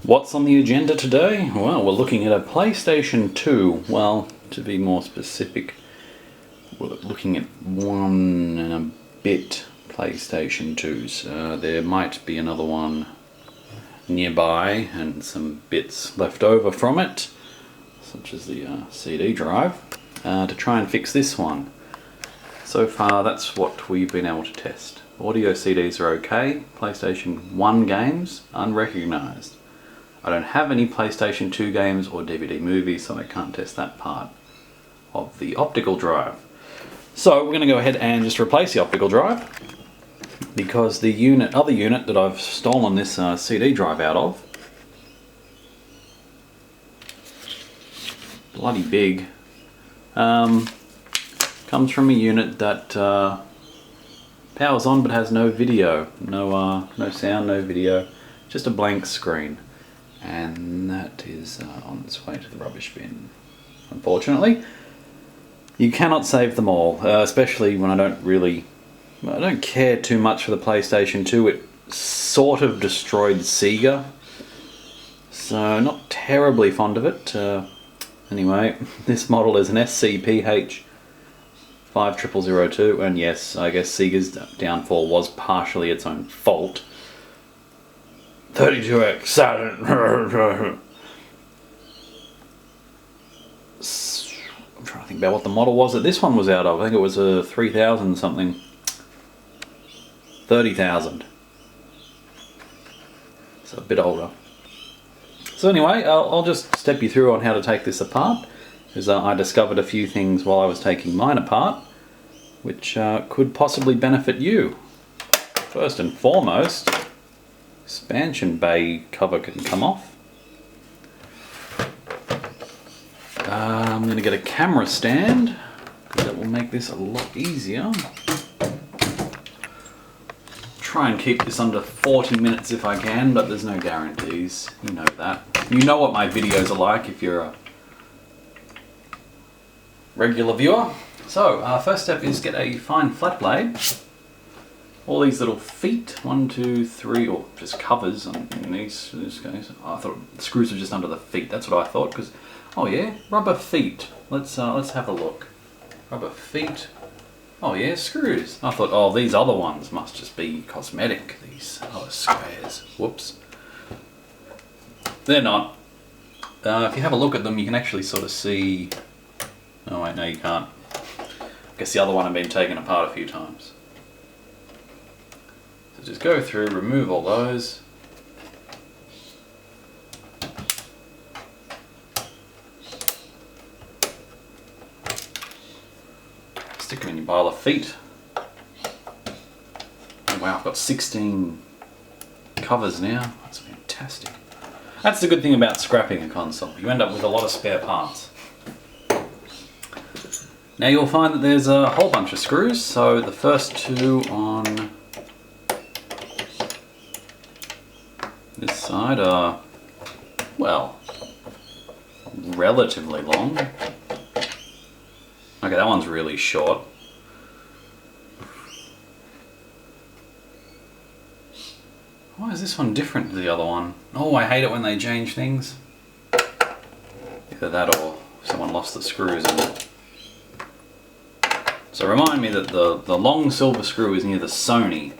What's on the agenda today? Well, we're looking at a PlayStation 2. Well, to be more specific, we're looking at 1 and a bit PlayStation 2s. There might be another one nearby and some bits left over from it, such as the CD drive, to try and fix this one. So far, that's what we've been able to test. Audio CDs are okay. PlayStation 1 games, unrecognised. I don't have any PlayStation 2 games or DVD movies, so I can't test that part of the optical drive. So we're going to go ahead and just replace the optical drive, because the other unit that I've stolen this CD drive out of, bloody big, comes from a unit that powers on but has no video, no sound, no video, just a blank screen. And that is on its way to the rubbish bin, unfortunately. You cannot save them all, especially when I don't care too much for the PlayStation 2. It sort of destroyed Sega, so not terribly fond of it. Anyway, this model is an SCPH 50002, and yes, I guess Sega's downfall was partially its own fault. 32X Saturn. I'm trying to think about what the model was that this one was out of. I think it was a 3000 something. 30,000. So a bit older. So anyway, I'll just step you through on how to take this apart, because I discovered a few things while I was taking mine apart, which could possibly benefit you. First and foremost, expansion bay cover can come off. I'm going to get a camera stand, because that will make this a lot easier. Try and keep this under 40 minutes if I can, but there's no guarantees. You know that. You know what my videos are like if you're a regular viewer. So, first step is get a fine flat blade. All these little feet, 1, 2, 3, or just covers on these. This case, I thought the screws were just under the feet. That's what I thought. Because, oh yeah, rubber feet. Let's have a look. Rubber feet. Oh yeah, screws. I thought, oh, these other ones must just be cosmetic. These other squares. Whoops. They're not. If you have a look at them, you can actually sort of see. Oh wait, no, you can't. I guess the other one had been taken apart a few times. So just go through, remove all those. Stick them in your pile of feet. Oh, wow, I've got 16 covers now. That's fantastic. That's the good thing about scrapping a console. You end up with a lot of spare parts. Now you'll find that there's a whole bunch of screws. So the first two on this side are, well, relatively long. Okay, that one's really short. Why is this one different to the other one? Oh, I hate it when they change things. Either that or someone lost the screws in it. So remind me that the long silver screw is near the Sony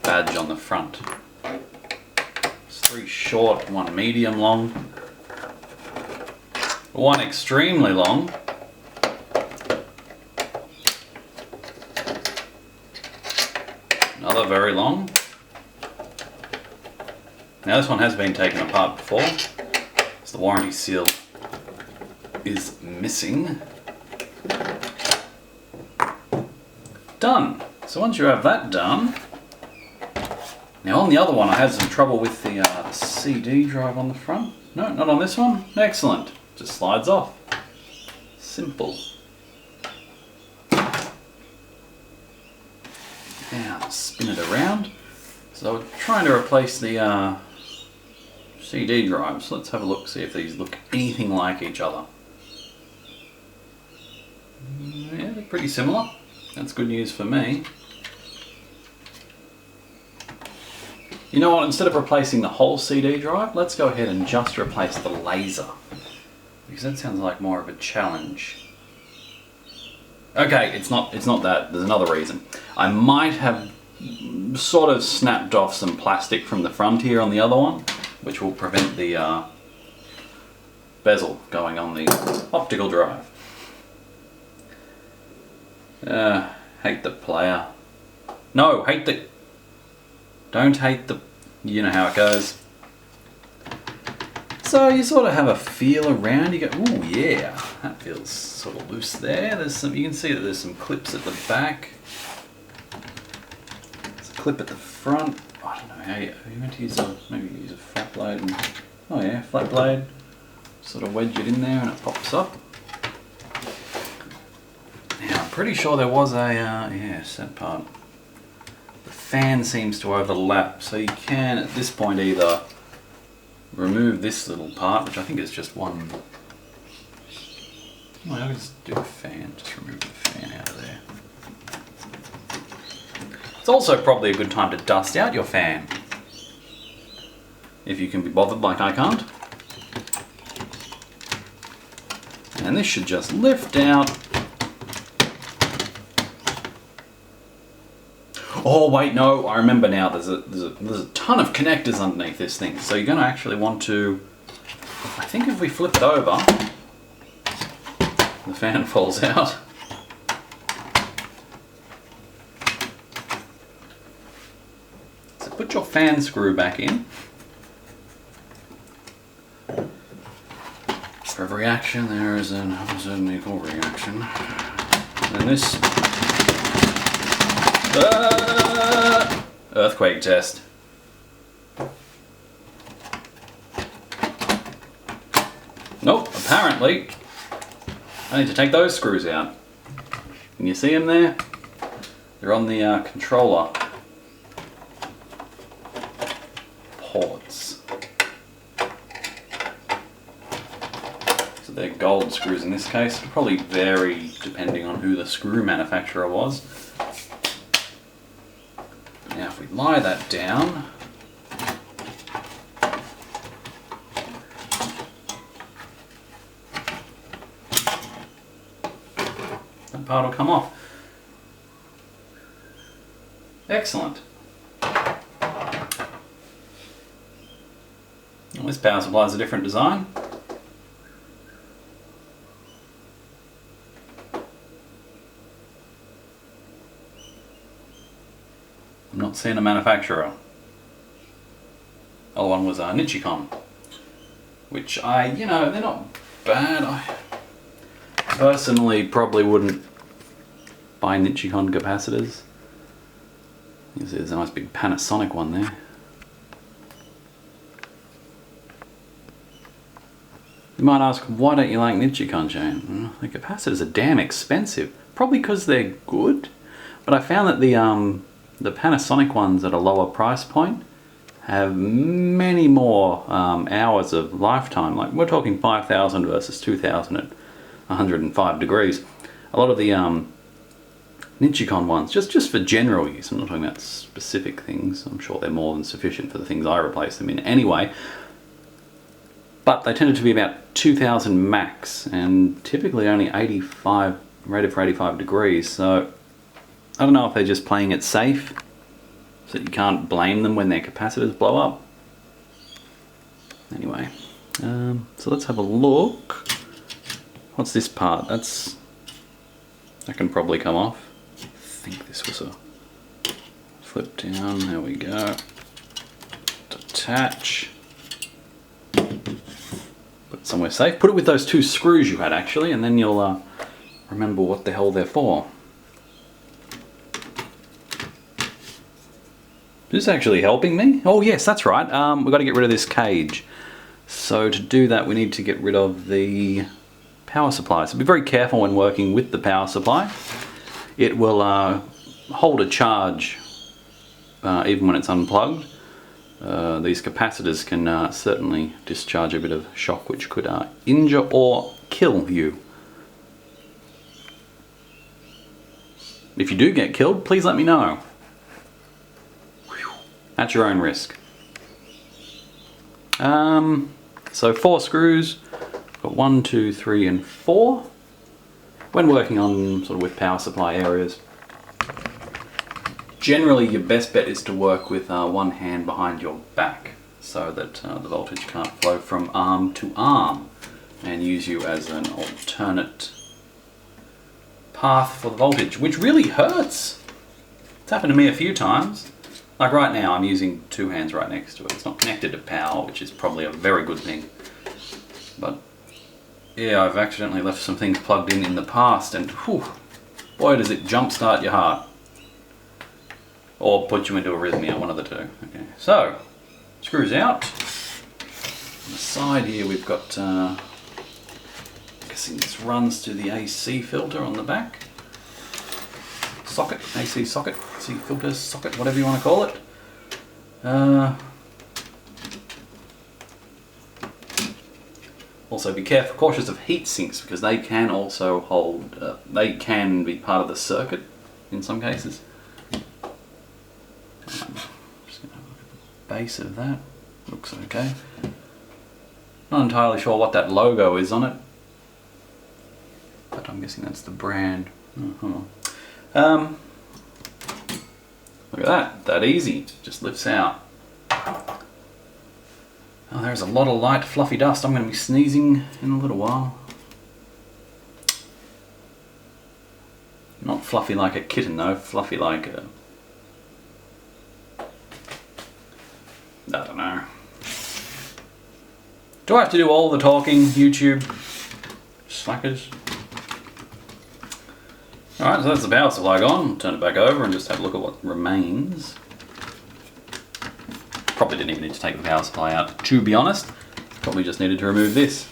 badge on the front. It's 3 short, 1 medium long, 1 extremely long, another very long. Now this one has been taken apart before, so the warranty seal is missing. Done. So once you have that done, now on the other one I had some trouble with the CD drive on the front. No, not on this one. Excellent. Just slides off. Simple. Now spin it around. So we're trying to replace the CD drives. Let's have a look, see if these look anything like each other. Yeah, they're pretty similar. That's good news for me. You know what, instead of replacing the whole CD drive, let's go ahead and just replace the laser. Because that sounds like more of a challenge. Okay, it's not that, there's another reason. I might have sort of snapped off some plastic from the front here on the other one, which will prevent the bezel going on the optical drive. Hate the player. No, hate the... Don't hate the... You know how it goes. So you sort of have a feel around, you go, ooh yeah, that feels sort of loose there. There's some, you can see that there's some clips at the back. There's a clip at the front. I don't know how you meant to use a, maybe use a flat blade and, oh yeah, flat blade. Sort of wedge it in there and it pops up. Now I'm pretty sure there was a, yes, that part. The fan seems to overlap, so you can at this point either remove this little part, which I think is just one. Well, I'll just do the fan, just remove the fan out of there. It's also probably a good time to dust out your fan, if you can be bothered like I can't. And this should just lift out. Oh wait, no, I remember now, there's a ton of connectors underneath this thing, so you're going to actually want to, I think if we flip it over, the fan falls out. So put your fan screw back in. For every action there is an opposite and equal reaction. And this... earthquake test. Nope, apparently I need to take those screws out. Can you see them there? They're on the controller ports. So they're gold screws in this case. It'll probably vary depending on who the screw manufacturer was. Now if we lie that down, that part will come off. Excellent. Well, this power supply is a different design. I'm not seeing a manufacturer. Other one was Nichicon, which you know, they're not bad. I personally probably wouldn't buy Nichicon capacitors. You see there's a nice big Panasonic one there. You might ask, why don't you like Nichicon, Shane? The capacitors are damn expensive. Probably because they're good, but I found that the Panasonic ones at a lower price point have many more hours of lifetime. Like we're talking 5,000 versus 2,000 at 105 degrees. A lot of the Nichicon ones, just for general use, I'm not talking about specific things, I'm sure they're more than sufficient for the things I replace them in anyway, but they tended to be about 2,000 max and typically only 85, rated for 85 degrees, so I don't know if they're just playing it safe, so you can't blame them when their capacitors blow up. Anyway, so let's have a look. What's this part? That can probably come off. I think this was a flip down, there we go. Detach. Put it somewhere safe. Put it with those two screws you had actually, and then you'll remember what the hell they're for. Is this actually helping me? Oh yes, that's right. We've got to get rid of this cage. So to do that we need to get rid of the power supply. So be very careful when working with the power supply. It will hold a charge even when it's unplugged. These capacitors can certainly discharge a bit of shock which could injure or kill you. If you do get killed, please let me know. At your own risk. So 4 screws, got 1, 2, 3 and 4. When working on sort of with power supply areas, generally your best bet is to work with one hand behind your back so that the voltage can't flow from arm to arm, and use you as an alternate path for the voltage, which really hurts. It's happened to me a few times. Like right now, I'm using 2 hands right next to it. It's not connected to power, which is probably a very good thing. But yeah, I've accidentally left some things plugged in the past, and whew, boy does it jumpstart your heart. Or put you into arrhythmia, one of the two. Okay, so, screws out. On the side here we've got, I'm guessing this runs to the AC filter on the back. Socket, AC socket, AC filter socket, whatever you want to call it. Also be careful, cautious of heat sinks, because they can also hold, they can be part of the circuit in some cases. Just going to look at the base of that, looks okay. Not entirely sure what that logo is on it, but I'm guessing that's the brand. Look at that easy, just lifts out. Oh, there's a lot of light fluffy dust. I'm going to be sneezing in a little while. Not fluffy like a kitten though, fluffy like a... I don't know. Do I have to do all the talking, YouTube? Slackers. Alright, so that's the power supply gone. Turn it back over and just have a look at what remains. Probably didn't even need to take the power supply out, to be honest. Probably just needed to remove this.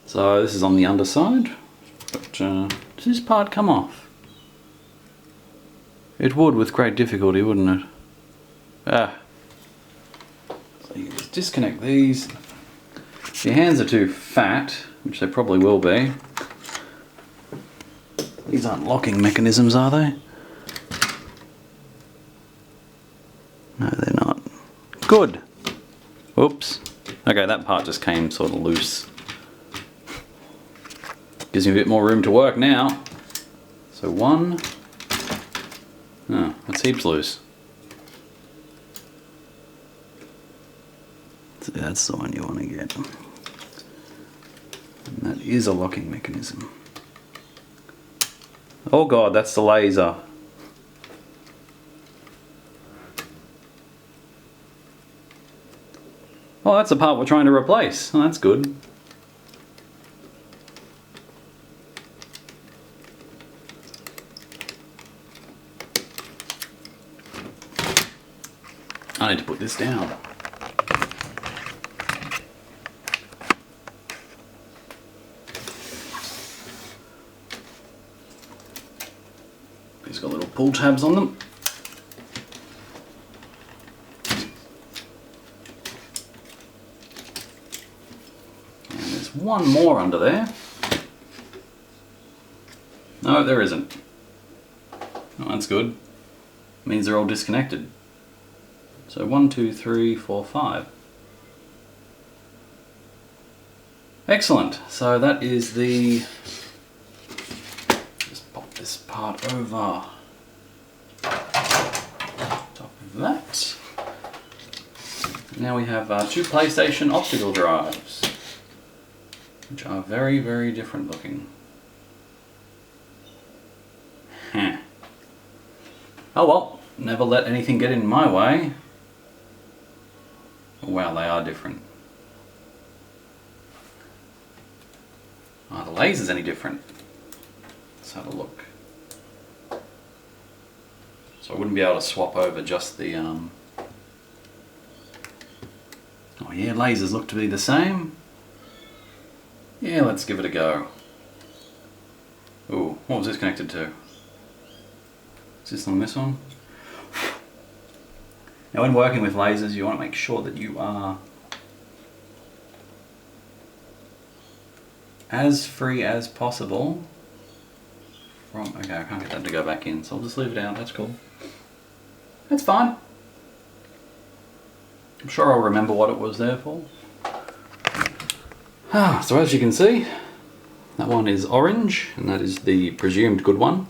So this is on the underside. But does this part come off? It would with great difficulty, wouldn't it? Ah. So you just disconnect these. If your hands are too fat, which they probably will be. These aren't locking mechanisms, are they? No, they're not. Good. Oops. Okay, that part just came sort of loose. Gives me a bit more room to work now. So one. Oh, that's heaps loose. So that's the one you want to get. And that is a locking mechanism. Oh god, that's the laser. Oh, that's the part we're trying to replace. Oh, that's good. I need to put this down. These got little pull tabs on them. And there's one more under there. No, there isn't. Oh, that's good. Means they're all disconnected. So 1, 2, 3, 4, 5. Excellent. So that is the... Just pop this part over top of that. Now we have 2 PlayStation optical drives, which are very, very different looking. Huh. Oh well, never let anything get in my way. Wow, they are different. Are the lasers any different? Let's have a look. So I wouldn't be able to swap over just the... Oh yeah, lasers look to be the same. Yeah, let's give it a go. Ooh, what was this connected to? Is this on this one? Now when working with lasers, you want to make sure that you are as free as possible from... Okay, I can't get that to go back in, so I'll just leave it out. That's cool. That's fine. I'm sure I'll remember what it was there for. So as you can see, that one is orange, and that is the presumed good one.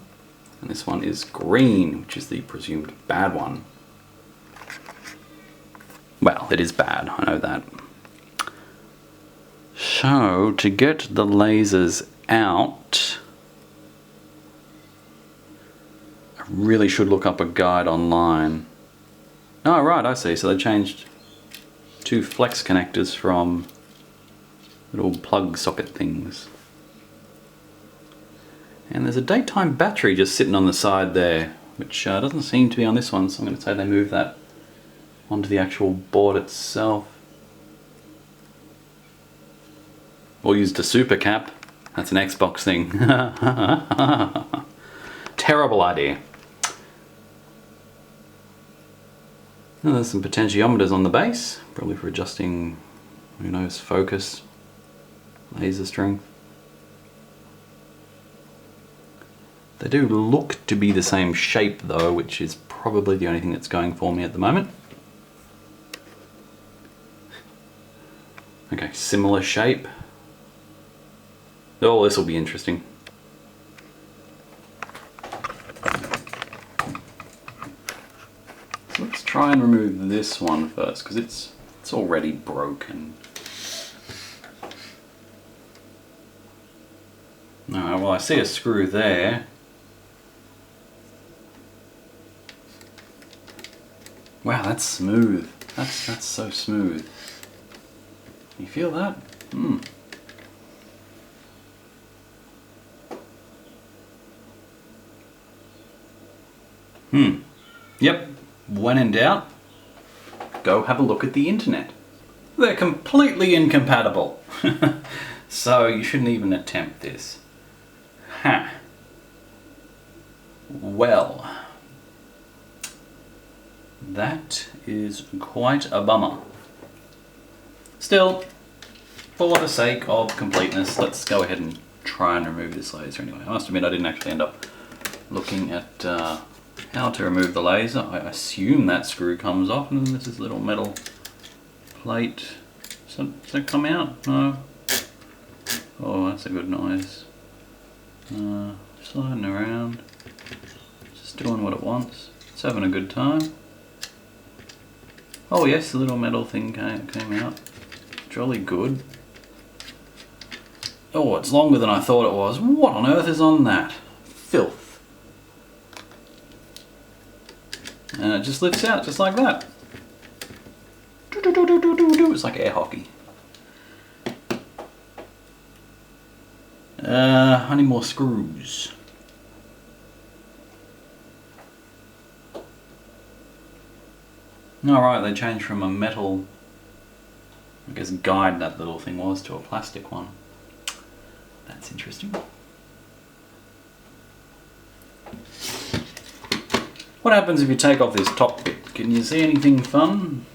And this one is green, which is the presumed bad one. Well, it is bad, I know that. So, to get the lasers out, I really should look up a guide online. Oh, right, I see. So they changed 2 flex connectors from little plug socket things. And there's a daytime battery just sitting on the side there, which doesn't seem to be on this one, so I'm going to say they moved that onto the actual board itself. Or used a super cap. That's an Xbox thing. Terrible idea. And there's some potentiometers on the base, probably for adjusting, who knows, focus, laser strength. They do look to be the same shape though, which is probably the only thing that's going for me at the moment. Okay, similar shape. Oh, this will be interesting. So let's try and remove this one first, because it's already broken. Alright, well I see a screw there. Wow, that's smooth. That's so smooth. You feel that? Yep. When in doubt, go have a look at the internet. They're completely incompatible. So you shouldn't even attempt this. Huh. Well, that is quite a bummer. Still, for the sake of completeness, let's go ahead and try and remove this laser anyway. I must admit I didn't actually end up looking at how to remove the laser. I assume that screw comes off, and then this is a little metal plate. Does that come out? No. Oh, that's a good noise. Sliding around. Just doing what it wants. It's having a good time. Oh yes, the little metal thing came out. Jolly good. Oh, it's longer than I thought it was. What on earth is on that? Filth. And it just lifts out just like that. It's like air hockey. I need more screws. Alright, they changed from a metal, I guess, guide that little thing was, to a plastic one. That's interesting. What happens if you take off this top bit? Can you see anything fun?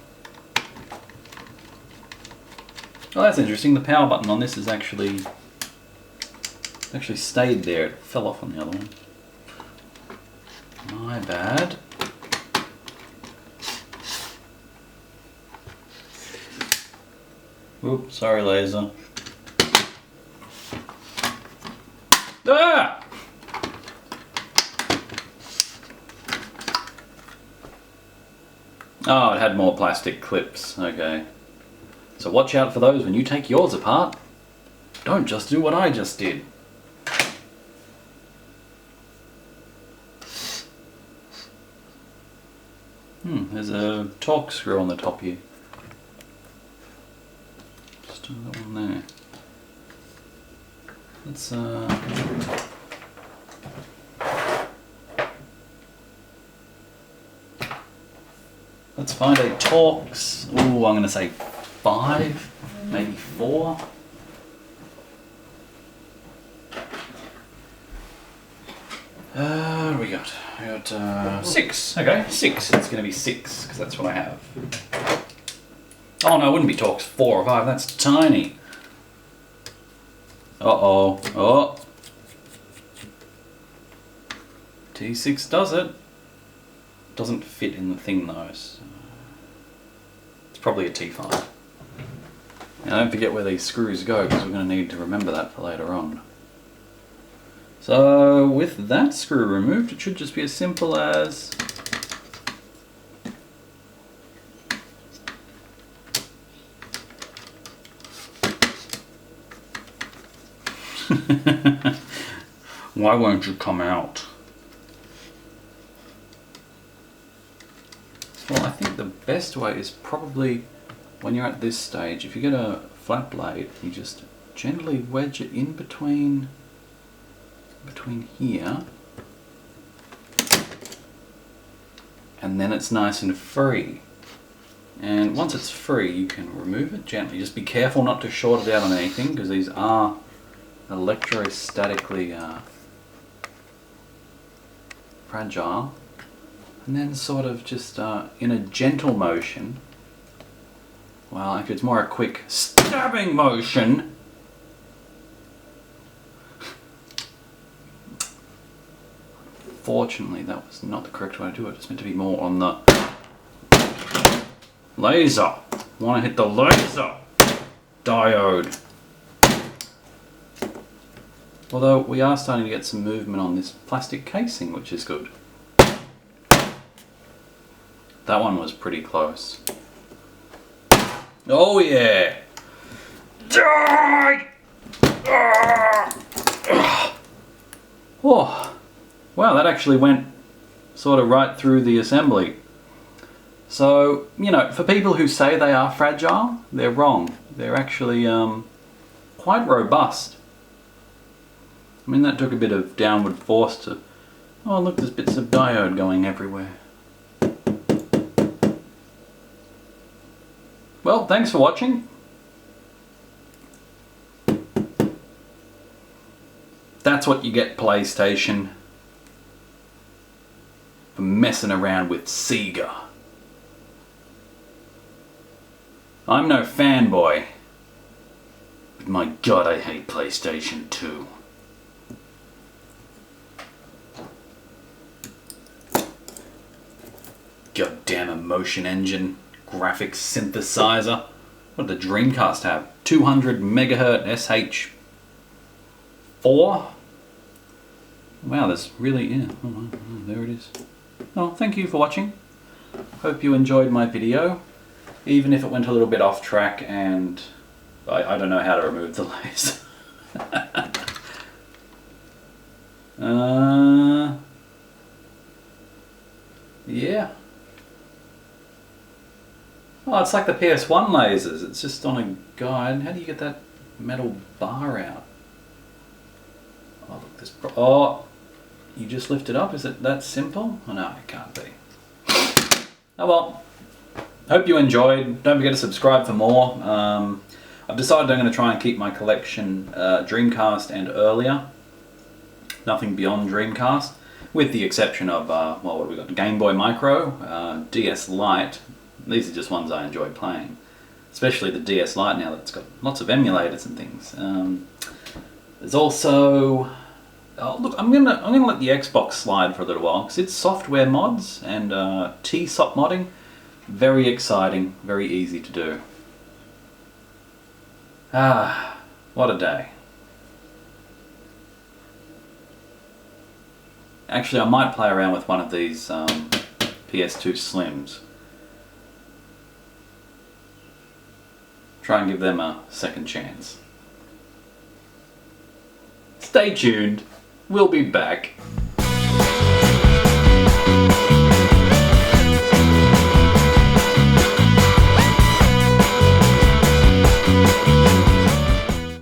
Oh, that's interesting. The power button on this is actually stayed there. It fell off on the other one. My bad. Oops, sorry laser. Ah! Oh, it had more plastic clips. Okay. So watch out for those when you take yours apart. Don't just do what I just did. There's a torque screw on the top here. Just do that one there. Let's find a Torx. Ooh, I'm gonna say 5, maybe 4. What do we got? We got 6. Okay, 6. It's gonna be 6 because that's what I have. Oh no, it wouldn't be Torx 4 or 5. That's tiny. Uh-oh. Oh. T6 does it. Doesn't fit in the thing though. So it's probably a T5. Now don't forget where these screws go, because we're going to need to remember that for later on. So with that screw removed, it should just be as simple as why won't you come out? Well, I think the best way is probably when you're at this stage, if you get a flat blade, you just gently wedge it in between here, and then it's nice and free. And once it's free, you can remove it gently. Just be careful not to short it out on anything, because these are electrostatically fragile. And then sort of just in a gentle motion, well, actually it's more a quick stabbing motion, fortunately that was not the correct way to do it. It's meant to be more on the laser. Want to hit the laser diode. Although we are starting to get some movement on this plastic casing, which is good. That one was pretty close. Oh yeah! Die! Oh, wow, that actually went sort of right through the assembly. So, you know, for people who say they are fragile, they're wrong. They're actually quite robust. I mean, that took a bit of downward force to... Oh look, there's bits of diode going everywhere. Well, thanks for watching. That's what you get, PlayStation, for messing around with Sega. I'm no fanboy, but my god, I hate PlayStation 2. Goddamn emotion engine, graphics synthesizer. What did the Dreamcast have? 200 megahertz SH4? Wow, there's really, yeah, oh, there it is. Oh, thank you for watching. Hope you enjoyed my video, even if it went a little bit off track and I don't know how to remove the laser. Yeah. Oh, it's like the PS1 lasers. It's just on a guide. How do you get that metal bar out? Oh, look, this. Oh, you just lift it up? Is it that simple? Oh, no, it can't be. Oh well. Hope you enjoyed. Don't forget to subscribe for more. I've decided I'm going to try and keep my collection Dreamcast and earlier. Nothing beyond Dreamcast, with the exception of, well, what have we got? Game Boy Micro, DS Lite. These are just ones I enjoy playing. Especially the DS Lite now that it's got lots of emulators and things. There's also... Oh, look, I'm gonna let the Xbox slide for a little while, because it's software mods and TSOP modding. Very exciting, very easy to do. Ah, what a day. Actually, I might play around with one of these PS2 Slims. Try and give them a second chance. Stay tuned, we'll be back.